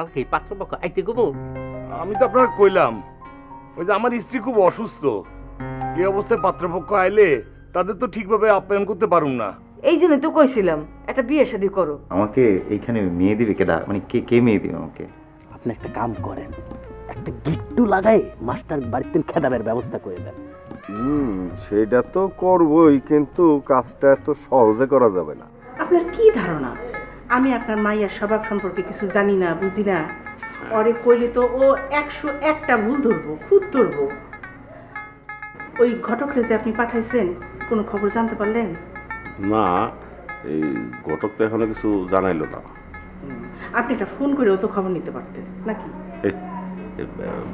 কালকে পাত্রপক্ষ আইতে গো? আমি তো আপনার কইলাম ওই যে আমার স্ত্রী খুব অসুস্থ, এই অবস্থায় পাত্রপক্ষ আইলে তাদের তো ঠিকভাবে আপ্যায়ন করতে পারুম না। এই জন্য তো কইছিলাম একটা বিয়ে শাদী করো। আমাকে এইখানে মেয়ে দিবে কেডা? মানে কে কে মেয়ে দিবে আমাকে? আপনি একটা কাম করেন, একটা গিট্টু লাগাই মাস্টার বাড়িতে খেদাবের ব্যবস্থা করে দেন। সেটা তো করবই, কিন্তু কাজটা এত সহজে করা যাবে না। আপনার কি ধারণা আমি আপনার মাইয়ার স্বভাব সম্পর্কে কিছু জানি না, বুঝি না? ওরে কইলে তো ও 101টা ভুল ধরবো, খুদ ধরবো। ওই ঘটকরে যে আপনি পাঠাইছেন, কোনো খবর জানতে পারলেন? না, এই ঘটক তো এখনো কিছু জানাইলো না। আপনি একটা ফোন করেও তো খবর নিতে পারতেন নাকি?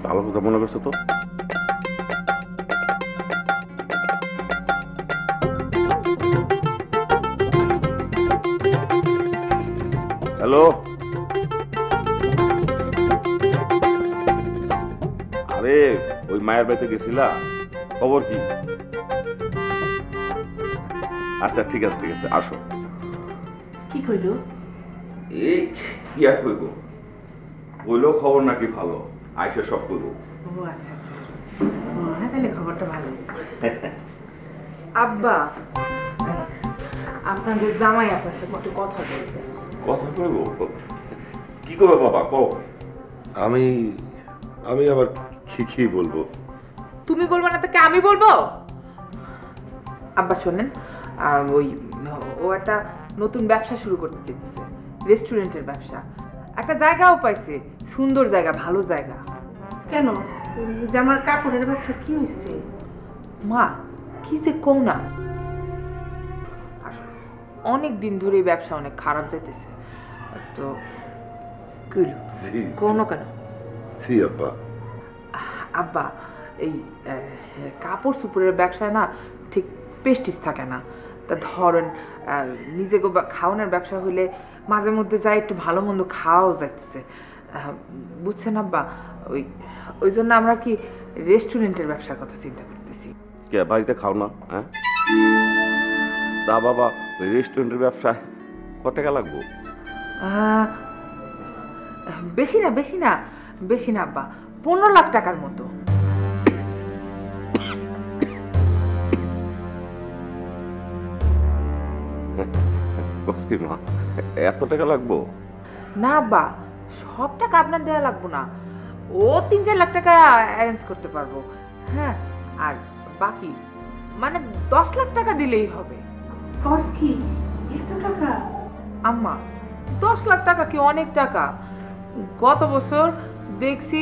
ভালো কথা মনে করছো তো। হ্যালো, আরে ওই মায়ের বাড়িতে গেছিলা, খবর কি? আচ্ছা ঠিক আছে ঠিক আছে, আসো। কি কইল? এই কি আর কইব, বইলো খবর নাকি ভালো, আইসা সব কইব। ও আচ্ছা আচ্ছা, হ্যাঁ তাহলে খবরটা ভালো। আব্বা, আপনাদের জামাই আপনার সাথে একটু কথা বলবে। কথা কইব? কি করবে বাবা, কও। আমি আমি আবার কি বলবো? তুমি বলবো না তাকে আমি বলবো? আব্বা শোনেন, ওই ও একটা নতুন ব্যবসা শুরু করতে চেয়েছে, রেস্টুরেন্টের ব্যবসা। একটা জায়গাও পাইছে, সুন্দর জায়গা, ভালো জায়গা। কেন জামার কাপড়ের ব্যবসা কি হয়েছে? মা কি যে কও না, অনেক দিন ধরে এই ব্যবসা অনেক খারাপ যাইতেছে, তো কোনো কেন জি আব্বা। আব্বা এই কাপড় চোপড়ের ব্যবসায় না ঠিক প্রেস্টিজ থাকে না। তা ধরেন নিজে খাওয়ানোর ব্যবসা হইলে মাঝে মধ্যে যাই একটু ভালো মন্দ খাওয়াও যাইতেছে, বুঝছেন আব্বা? ওই ওই জন্য আমরা কি রেস্টুরেন্টের ব্যবসার কথা চিন্তা করতেছি। কে বাড়িতে খাও না? হ্যাঁ তা বাবা, ওই রেস্টুরেন্টের ব্যবসায় কত টাকা লাগবো? বেশি না বেশি না বেশি না আব্বা, 15 লাখ টাকার মতো। এত টাকা লাগবো? না আব্বা, সব টাকা আপনার দেওয়া লাগবো না, ও 3-4 লাখ টাকা অ্যারেঞ্জ করতে পারবো। হ্যাঁ, আর বাকি মানে 10 লাখ টাকা দিলেই হবে। কস কি এত টাকা? আম্মা 10 লাখ টাকা কি অনেক টাকা? গত বছর দেখছি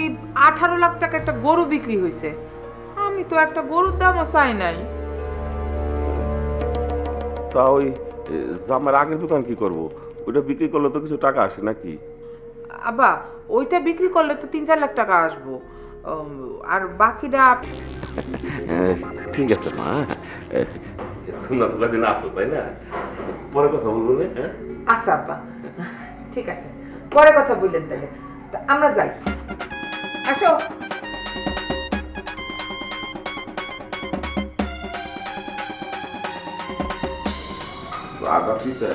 18 লাখ টাকা একটা গরু বিক্রি হয়েছে। আমি তো একটা গরুর দামও চাই নাই। তা ওই জামার আগের দোকান কি করব? ওইটা বিক্রি করলে তো কিছু টাকা আসে নাকি? আব্বা ওইটা বিক্রি করলে তো 3-4 লাখ টাকা আসবো, আর বাকিটা ঠিক আছে মা, তোমরা দিন আসো তাই না, পরে কথা বলবো না? হ্যাঁ আচ্ছা আব্বা, ঠিক আছে, পরে কথা বললেন তাহলে। আমরা যাই, আসো। আগা পিছে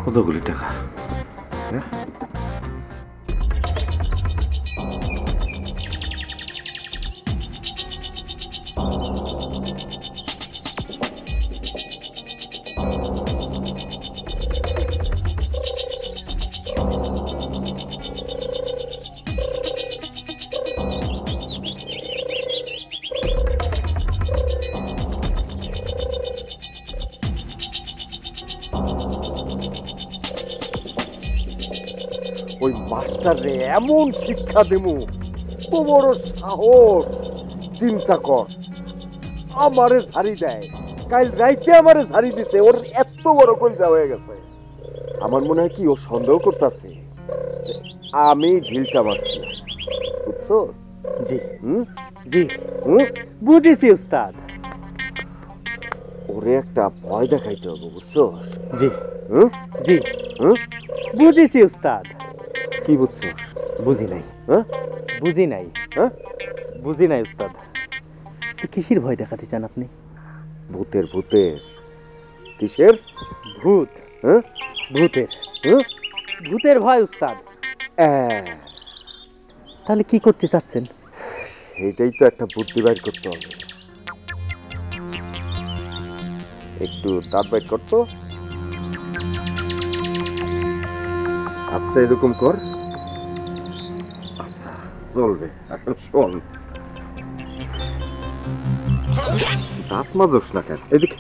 কতগুলি টাকা? হ্যাঁ ওই মাস্টারে এমন শিক্ষা দেবো, বড় সাহস! চিন্তা কর, আমারে ঝাড়ি দেয়, কাল রাইতে আমারে ঝাড়ি দিছে, ওর এত বড় কলজা হয়ে গেছে। আমার মনে হয় কি ও সন্দেহ করতেছে আমি ঢিলটা মারছি, বুঝছো? জি জি বুঝেছি উস্তাদ। ও ওরে একটা ভয় দেখাইতে হবে, বুঝছো? জি হুম জি হুম বুঝেছি উস্তাদ। কি বুঝছো? বুঝি নাই, হ্যাঁ বুঝি নাই, হ্যাঁ বুঝি নাই উস্তাদ। তো কিসের ভয় দেখাতে চান আপনি? ভূতের ভূতের কিসের ভূত? হ্যাঁ ভূতের? হ্যাঁ ভূতের ভয় উস্তাদ? তাহলে কি করতে চাচ্ছেন? এটাই তো একটা বুদ্ধি বাইর করতে হবে। একটু দাঁত বাইর করতো, হাতটা এরকম কর। আচ্ছা চলবে। এখন শোন, দাঁত মাজস না কেন? এদিকে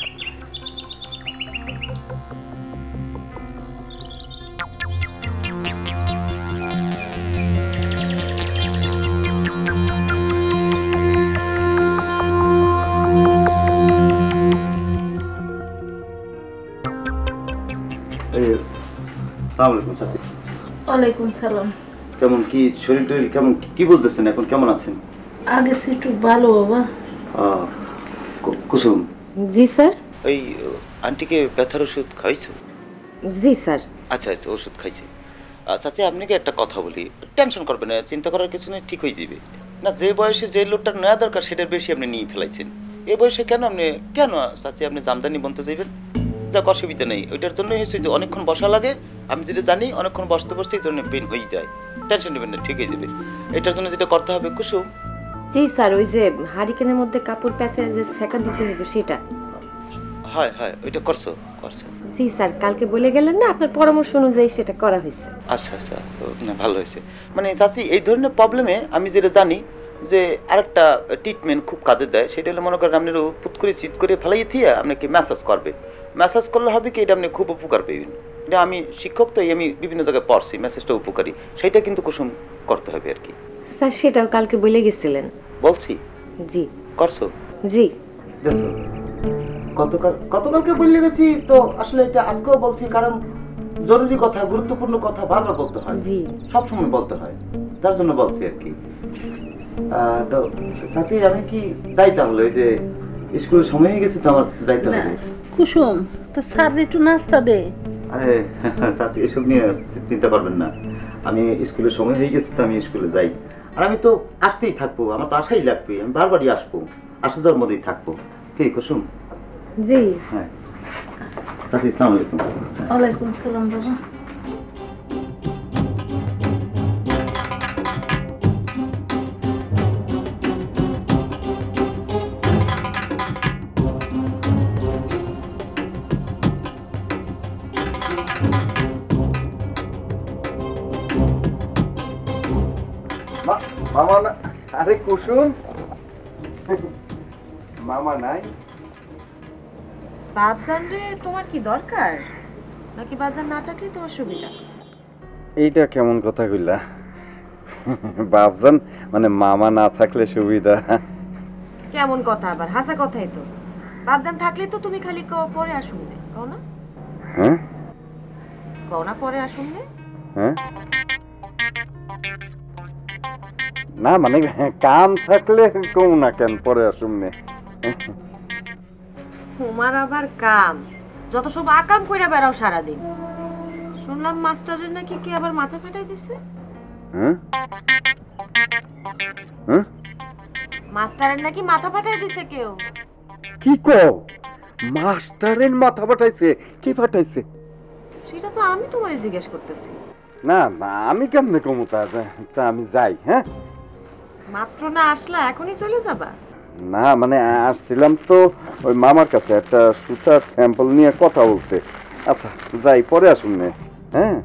ওয়ালাইকুম সালাম। কেমন কি শরীর টরীর কেমন, কি বলতেছেন এখন, কেমন আছেন? আগে একটু ভালো বাবা। কুসুম, জি স্যার। ওই আন্টিকে ব্যথার ওষুধ খাইছো? জি স্যার। আচ্ছা আচ্ছা, ওষুধ খাইছে। চাচি আপনাকে একটা কথা বলি, টেনশন করবেন না, চিন্তা করার কিছু নেই, ঠিক হয়ে যাবে। না, যে বয়সে যে লোকটা নেওয়া দরকার সেটার বেশি আপনি নিয়ে ফেলাইছেন। এই বয়সে কেন চাচি আপনি জামদানি বনতে যাইবেন? যাক, অসুবিধা নেই। ওইটার জন্যই হয়েছে যে অনেকক্ষণ বসা লাগে, আমি যেটা জানি অনেকক্ষণ বসতে বসতে এই ধরনের পেন হয়ে যায়। টেনশন নেবেন না, ঠিক হয়ে যাবে। এটার জন্য যেটা করতে হবে কুসুম। জি স্যার, ওই যে হারিকেনের মধ্যে কাপড় প্যাঁচে যে সেকা দিতে হবে সেটা। হয় হয়, ওইটা করছো? জি স্যার, কালকে বলে গেলেন না, আপনার পরামর্শ অনুযায়ী সেটা করা হয়েছে। আচ্ছা আচ্ছা, না ভালো হয়েছে। মানে চাচি, এই ধরনের প্রবলেমে আমি যেটা জানি যে আরেকটা ট্রিটমেন্ট খুব কাজে দেয়, সেটা হলো মনে করেন আপনি পুত করে চিট করে ফেলাই দিয়ে আপনাকে ম্যাসাজ করবে। ম্যাসাজ করলে হবে কি, এটা আপনি খুব উপকার পাবেন। এটা আমি শিক্ষক, তো আমি বিভিন্ন জায়গায় পড়ছি, ম্যাসাজটা উপকারী। সেটা কিন্তু কুসুম করতে হবে আর কি। স্যার, সেটাও কালকে বলে গেছিলেন। বলছি? জি। করছো? জি। গতকালকে বললে গেছি তো, আসলে এটা আজকেও বলছি, কারণ জরুরি কথা, গুরুত্বপূর্ণ কথা বারবার বলতে হয়। জি। সবসময় বলতে হয়, তার জন্য বলছি আর কি। তো চাচি, আমি কি যাই তাহলে? ওই যে স্কুলের সময় হয়ে গেছে তো, আমার যাইতে হবে। কুসুম, তো স্যার একটু নাস্তা দে। আরে চাচি, এসব নিয়ে চিন্তা করবেন না, আমি স্কুলের সময় হয়ে গেছে তো আমি স্কুলে যাই। আর আমি তো আসতেই থাকবো, আমার তো আসাই লাগবে, আমি বারবারই আসবো, আসা যাওয়ার মধ্যেই থাকবো। কি কুসুম? জি। হ্যাঁ চাচি, আসসালামু আলাইকুম। ওয়ালাইকুম সালাম বাবা। মামা না? আরে কুসুম, মামা নাই? বাপজান রে, তোমার কি দরকার? নাকি বাপজান না থাকলে তোমার সুবিধা? এইটা কেমন কথা কইলা? বাপজান মানে মামা না থাকলে সুবিধা? কেমন কথা আবার? হাসা কথাই তো। বাপজান থাকলে তো তুমি খালি পরে আসুন নে, কও না? হ্যাঁ কও না পরে আসুন নে? হ্যাঁ, না মানে কাম থাকলে কম না কেন পরে আসুন নে। তোমার আবার কাম, যত সব আকাম কইরা বেড়াও সারাদিন। শুনলাম মাস্টারের নাকি কি আবার মাথা ফাটাই দিছে? হ্যাঁ হ্যাঁ, মাস্টারের নাকি মাথা ফাটাই দিছে কেউ। কি কও? মাস্টারের মাথা ফাটাইছে? কি ফাটাইছে? সেটা তো আমি তোমারে জিজ্ঞেস করতেছি। না আমি কেমনে কমু? তা আমি যাই। হ্যাঁ, মাত্র না আসলা, এখনই চলে যাবা? না মানে আসছিলাম তো ওই মামার কাছে একটা সুতার স্যাম্পল নিয়ে কথা বলতে। আচ্ছা যাই, পরে আসুন নে। হ্যাঁ,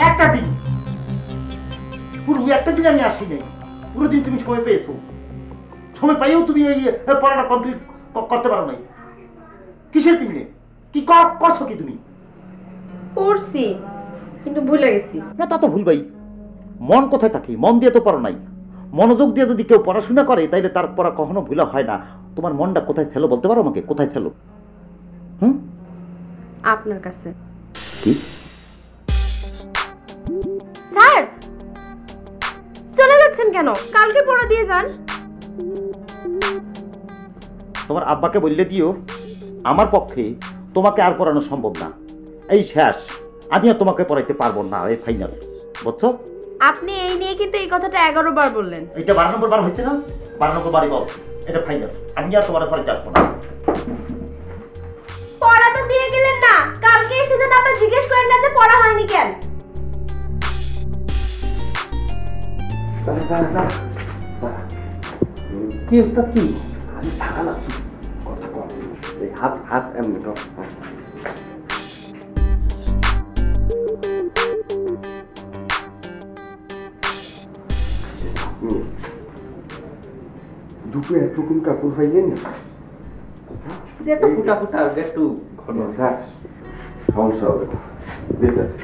একটা দিন, পুরো একটা দিন আমি আসি নাই, পুরো দিন তুমি সময় পেয়েছো, সময় পাইও তুমি এই পড়াটা কমপ্লিট করতে পারো নাই। কিসের পিছনে কি করছো কি তুমি? পড়ছি, কিন্তু ভুলে গেছি। না তা তো ভুলবাই, মন কোথায় থাকে? মন দিয়ে তো পড়া নাই। মনোযোগ দিয়ে যদি কেউ পড়াশোনা করে তাইলে তার পড়া কখনো ভুলা হয় না। তোমার মনটা কোথায় ছিল বলতে পারো আমাকে? কোথায় ছিল? আপনার কাছে। কি? স্যার চলে যাচ্ছেন কেন? কালকে পড়া দিয়ে যান। তোমার আব্বাকে বললে দিও আমার পক্ষে তোমাকে আর পড়ানো সম্ভব না। এই শেষ, আমি আর তোমাকে পড়াইতে পারবো না, এই ফাইনাল, বুঝছো? আপনি এই নিয়ে কিন্তু এই কথাটা 11 বার বললেন। এটা 12 নম্বর বার হচ্ছে না? 12 নম্বর বারই বল, এটা ফাইনাল। আমি আর তোমার পরে যাবো না। পড়া তো দিয়ে গেলেন না, কালকে এসে যেন আপনি জিজ্ঞেস করেন না যে পড়া হয়নি কেন। কি উস্তাদ কি? আমি থাকা না, কথা কম। এই হাত হাত এমনি কম। দুটো একরকম কাপড় পাইলেন না? একটু ফুটা ফুটা, একটু ঘন। সমস্যা হবে না, দেখতেছি।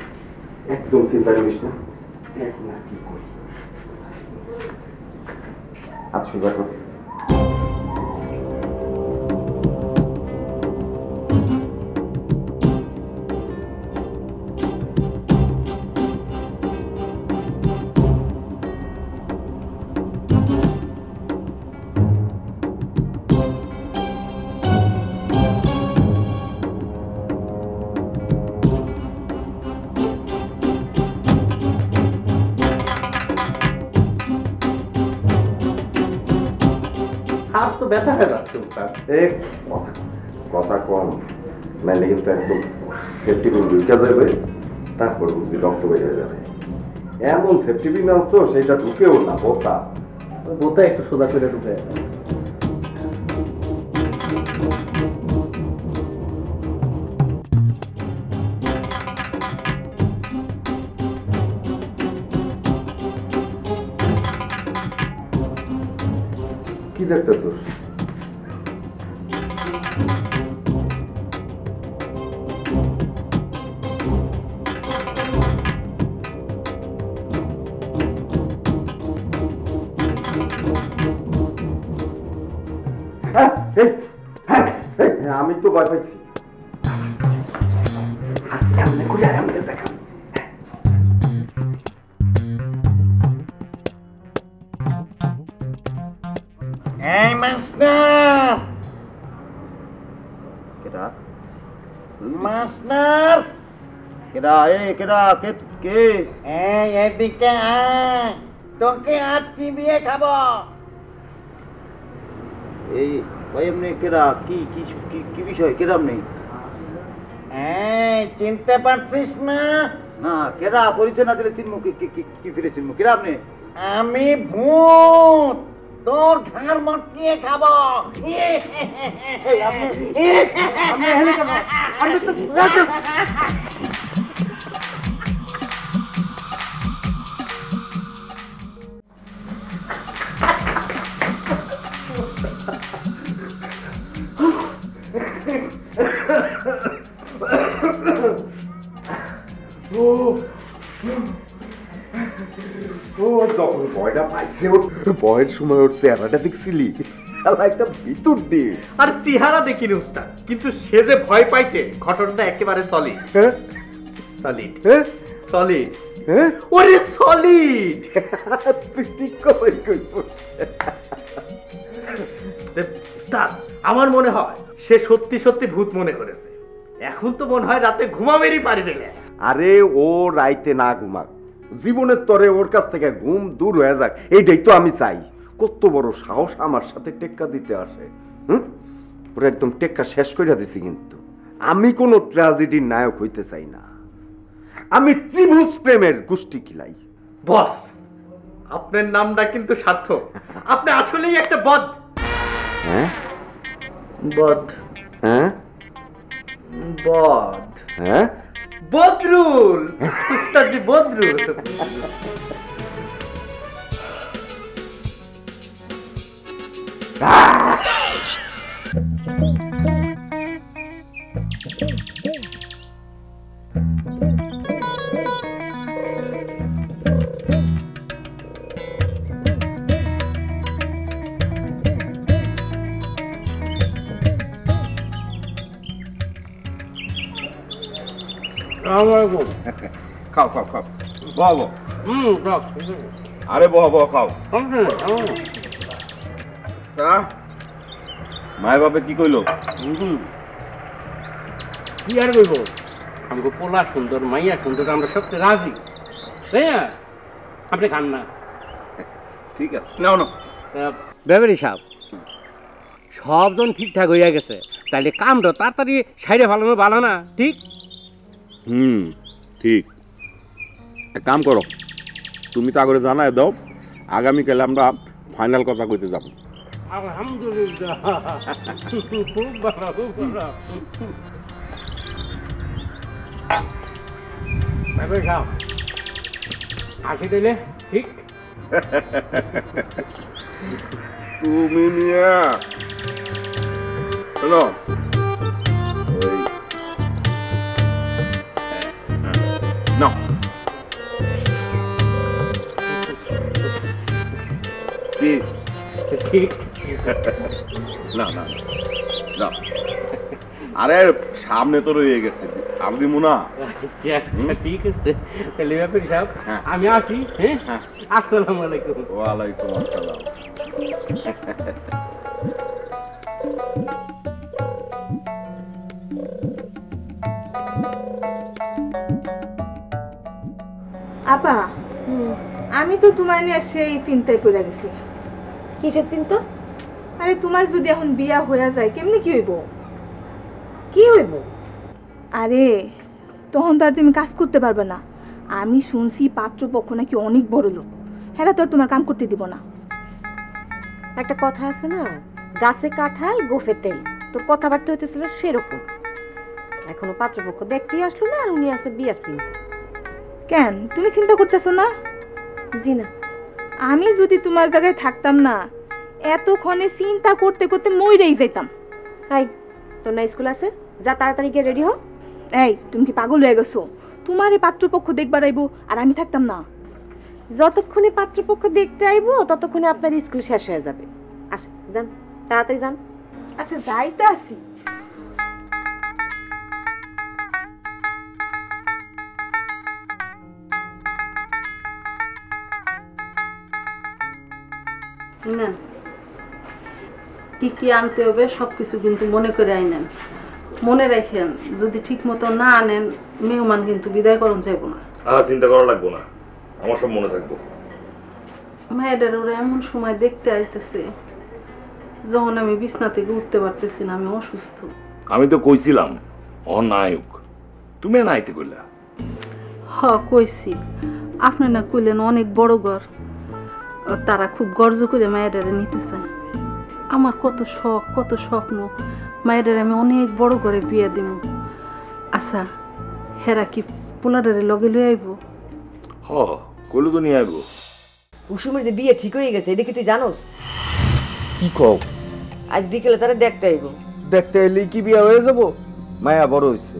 একদম চিন্তা করিস না। এখন আর কি করি? আচ্ছা দেখো, হাত তো ব্যথা হয়ে যাচ্ছে স্যার। কথা কম, নাইলে কিন্তু একদম সেফটি পিন ঢুকে যাবে, তারপর বুঝবি রক্ত বেরিয়ে যাবে। এমন সেফটি পিন আনছো সেটা ঢুকেও না, বোতা বোতা একটু সোজা করে ঢুকে। কি দেখতেছোস? আমি তো ভয় পাইছি। এই মাস্টার, কেডা মাস্টার, কেডা? কেডা? কে? এই এদিকে আয়, তোকে আজ চিবিয়ে খাবো। এই ভাই এমনি কেডা? কি কি কি বিষয়? কেডা আপনি? চিনতে পারছিস না? না, কেডা? পরিচয় না দিলে চিনমু কি ফিরে চিনমু? কেডা আপনি? আমি ভূত, তোর ঘাড় মটকিয়ে খাবো। যখন ভয়টা পাইছে, ভয়ের সময় ওর চেহারাটা দেখছিলি? একটা ভিতর দিয়ে আর চেহারা দেখিনি উস্তাদ, কিন্তু সে যে ভয় পাইছে ঘটনাটা একেবারে সলিড। সলিড সলিড ওরে সলিড। তুই ঠিক করে কইছিস। উস্তাদ, আমার মনে হয় সে সত্যি সত্যি ভূত মনে করেছে। এখন তো মনে হয় রাতে ঘুমাবেরই পারবে না। আরে ও রাইতে না ঘুমাক, জীবনের তরে ওর কাছ থেকে ঘুম দূর হয়ে যাক, এইটাই তো আমি চাই। কত বড় সাহস আমার সাথে টেক্কা দিতে আসে। ওরা একদম টেক্কা শেষ করে দিছি। কিন্তু আমি কোনো ট্র্যাজেডির নায়ক হইতে চাই না, আমি ত্রিভুজ প্রেমের গোষ্ঠী কিলাই। বস, আপনার নামটা কিন্তু সার্থক। আপনি আসলেই একটা বদ। হ্যাঁ বদ। হ্যাঁ বদ। হ্যাঁ বদরুল, উস্তাদজি বদরুল। খাও খাও খাও বহ বহ আরে বহ বহ খাও মায়ের বাপে কি কইলো? কি আর কইব, আমাকে পোলা সুন্দর মাইয়া সুন্দর আমরা সবচেয়ে রাজি, তাই না? আপনি খান না? ঠিক আছে, নাও না ব্যাপারী সাহেব, সবজন ঠিকঠাক হইয়া গেছে, তাইলে কামটা তাড়াতাড়ি সাইডে ফালানো ভালো না? ঠিক ঠিক। এক কাম করো, তুমি তা করে জানায় দাও, আগামীকালে আমরা ফাইনাল কথা কইতে যাব। আলহামদুলিল্লাহ, খুব ভালো খুব ভালো। ব্যাপারী সাহেব আসি দিলে ঠিক। তুমি মিয়া হ্যালো না ঠিক না না না, আরে সামনে তো রয়ে গেছে, আর দিব না। ঠিক আছে, তাহলে ব্যাপারী সাহেব আমি আসি। হ্যাঁ, আসসালামু আলাইকুম। ওয়ালাইকুম আসসালাম। আপা, আমি তো তোমার নিয়ে সেই চিন্তায় পড়ে গেছি। কিসের চিন্তা? আরে তোমার যদি এখন বিয়া হয়ে যায় কেমনি কি হইব? কি হইব? আরে তখন তো আর তুমি কাজ করতে পারবে না। আমি শুনছি পাত্রপক্ষ নাকি অনেক বড় লোক, হ্যাঁ তো আর তোমার কাম করতে দিব না। একটা কথা আছে না, গাছে কাঁঠাল গোফে তেল, তোর কথাবার্তা হইতেছিল সেরকম। এখনো পাত্রপক্ষ দেখতেই আসলো না, আর উনি আছে বিয়ার চিন্তা। কেন তুমি চিন্তা করতেছো না? জি না, আমি যদি তোমার জায়গায় থাকতাম না, এতক্ষণে চিন্তা করতে করতে মইরেই যাইতাম। তাই তোর না স্কুল আছে, যা তাড়াতাড়ি গিয়ে রেডি হও। এই তুমি কি পাগল হয়ে গেছো? তোমার এই পাত্রপক্ষ দেখবার আইবো আর আমি থাকতাম না? যতক্ষণে পাত্রপক্ষ দেখতে আইবো ততক্ষণে আপনার স্কুল শেষ হয়ে যাবে। আস যান, তাড়াতাড়ি যান। আচ্ছা যাইতে আসি। না কি কি আনতে হবে সবকিছু কিন্তু মনে করে আইনেন, মনে রাখেন যদি ঠিক মতো না আনেন মেহমান কিন্তু বিদায় করণ যাইব না। চিন্তা করা লাগবো না, আমার সব মনে থাকবো। মায়েদের ওরা এমন সময় দেখতে আইতেছে যখন আমি বিছনা থেকে উঠতে পারতেছি না, আমি অসুস্থ। আমি তো কইছিলাম অনায়ক, তুমি না আইতে কইলা। হ কইছি, আপনি না কইলেন অনেক বড় ঘর, তারা খুব গর্জ করে মায়েরারে নিতে চায়। আমার কত শখ কত স্বপ্ন, মায়েরারে আমি অনেক বড় করে বিয়ে দিব। আচ্ছা হেরা কি পোলাডারে লগে লই আইব? হ কইলো তো নিয়ে আইব। কুসুমের যে বিয়ে ঠিক হয়ে গেছে এটা কি তুই জানোস? কি কও? আজ বিকেলে তারা দেখতে আইব। দেখতে এলেই কি বিয়ে হয়ে যাব? মায়া বড় হইছে,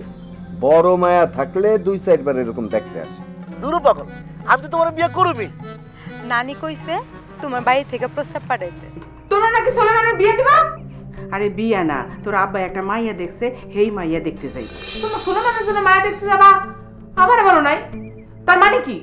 বড় মায়া থাকলে 2-4 বার এরকম দেখতে আসে। দূর পাগল, আমি তো তোমার বিয়ে করবি। নানি কইছে তোমার বাড়ি থেকে প্রস্তাব পাঠাইতে। তোমরা নাকি সোলেমানের বিয়ে দিবা? আরে বিয়া না, তোর আব্বা একটা মাইয়া দেখছে, হেই মাইয়া দেখতে যাই। তোমরা সোলেমানের জন্য মায়া দেখতে যাবা? আমারে বলো নাই, তার মানে কি?